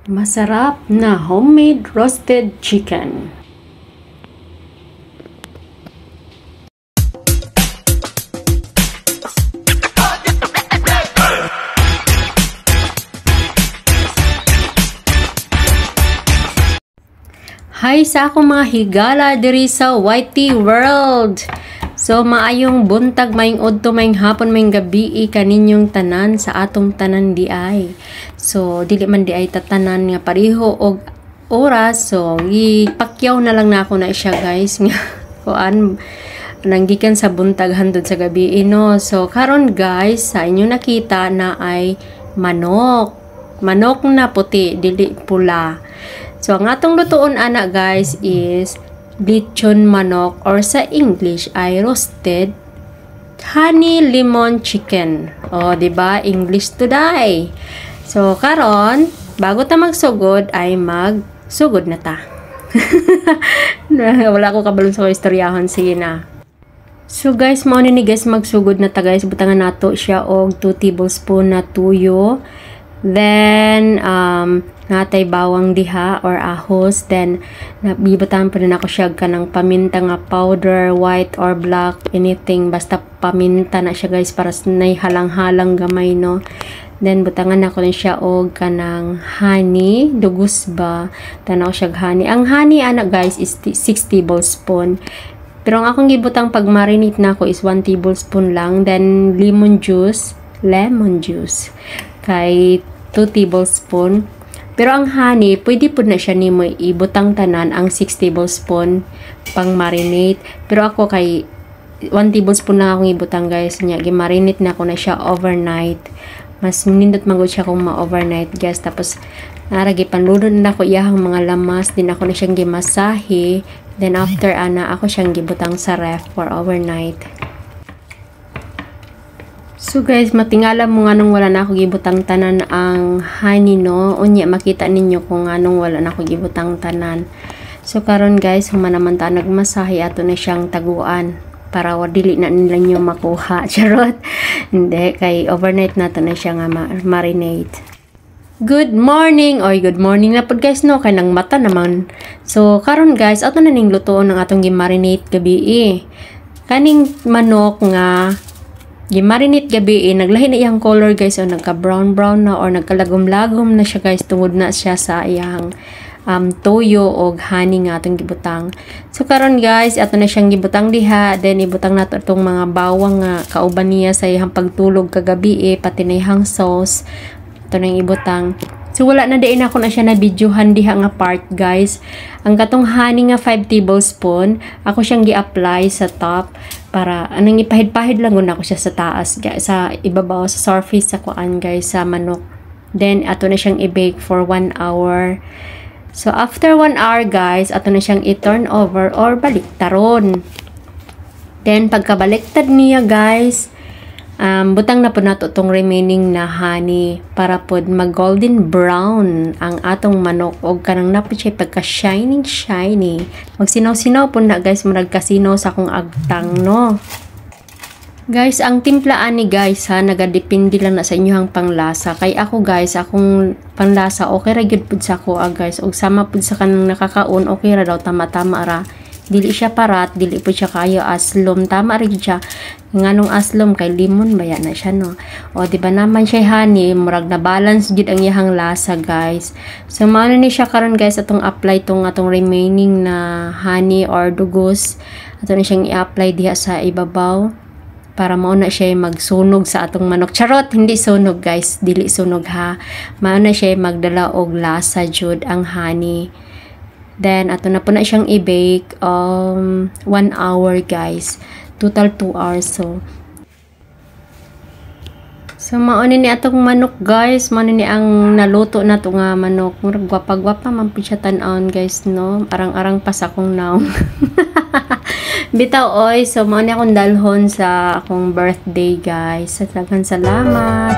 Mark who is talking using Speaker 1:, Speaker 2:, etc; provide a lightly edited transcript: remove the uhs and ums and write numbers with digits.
Speaker 1: Masarap na homemade roasted chicken. Hi sa akong mga higala diri sa YT World. So maayong buntag, maayong udto, maayong hapon, maayong gabi kaninyong tanan sa atong tanan di ay. So dili man di ay tatanan nga pareho og oras. So ipakyaw na lang na ako na siya guys nga kuan nanggikan sa buntag handod sa gabi no. So karon guys sa inyo nakita na ay manok. Manok na puti, dili pula. So, ang atong lutuon ana guys is lechon manok or sa English ay roasted honey lemon chicken. O, di ba? English today. So, karon bago ta magsugod ay magsugod na ta. Wala ko kabalon sa istoryahon, sige na. So guys, mao ni guys magsugod na ta guys. Butangan nato siya og 2 tablespoon na tuyo. Then, natay bawang diha or ahos. Then, nabibutahan pa rin ako siya kanang paminta nga powder, white or black, anything. Basta paminta na siya guys para nay halang-halang gamay no. Then, butangan ako rin siya og kanang honey, dugos ba. Tanaw siya honey. Ang honey ana guys is 6 tablespoon. Pero ang akong gibutang pag marinate na ako is 1 tablespoon lang. Then, lemon juice. Kay 2 tablespoon. Pero ang honey, pwede po na siya ni mo ibutang tanan ang 6 tablespoon pang marinate. Pero ako kay 1 tablespoon lang akong ibutang guys. Nya, gimarinate na ako na siya overnight. Mas nindot magod siya kung ma-overnight guys. Tapos, naragi panlunod na ako iyahang mga lamas. Din ako na siyang gimasahe. Then after ana, ako siyang gibutang sa ref for overnight. So guys, matingala mo nga nung wala na ako gibutang tanan ang honey no. Unya makita ninyo kung anong wala na ako gibutang tanan. So karon guys, humanaman ta nagmasahe ato na siyang taguan para dili na nila nyo makuha. Charot. Hindi, kay overnight nato na siya nga marinate. Good morning! Oy, good morning na pod guys no, kay nang mata naman. So karon guys, ato na ning lutoon ng atong gimarinate gabi Kaning manok nga gimarinate gabi naglahi na iyang color guys o nagka brown na or nagkalagom-lagom na siya guys tungod na siya sa iyang toyo o honey nga atong gibutang. So karon guys, ato na siyang gibutang diha, then ibutang nato itong mga bawang nga kauban niya sa iyang pagtulog kagabi pati na iyang sauce. Ito nang ibutang. So wala na din ako na siya na videohan diha nga part guys. Ang katong honey nga 5 tablespoon, ako siyang gi-apply sa top para anang ipahid-pahid lang gud ako siya sa taas sa ibabaw sa surface sa kuan guys sa manok. Then ato na siyang i-bake for 1 hour. So after 1 hour guys, ato na siyang i-turn over or baliktaron. Then pagkabaliktad niya guys, butang na po nato itong remaining na honey para po mag golden brown ang atong manok o kanang napot siya pagka shiny. Magsinaw-sinaw po na guys, maragkasinaw sa akong agtang no. Guys, ang timplaan ni guys ha, nagadepende lang na sa inyohang panglasa. Kay ako guys, akong panglasa okay ra gyud pud sa ako guys. Og sama pud sa kanang nakakaon, okay ra daw, tama-tama ra. Dili siya parat, dili po siya kayo aslom, tama rin siya. Nganong aslom kay limon baya na siya no. O di ba naman siya honey, murag na balance gid ang iyang lasa guys. So maano ni siya karon guys atong apply tong atong remaining na honey or dugos. Ato na siyang i-apply diha sa ibabaw para mao na siya magsunog sa atong manok. Charot, hindi sunog guys, dili sunog ha. Mao na siya magdala og lasa jud ang honey. Then, ato na po na siyang i-bake 1 hour guys. Total 2 hours. So mauni ni atong manok guys. Mauni ni ang naluto na to nga manok. Murag gwapa-gwapa man po siya tan-aon guys no. Arang-arang pa sa akong naong. Bitaw oy. So mauni akong dalhon sa akong birthday guys. Salamat.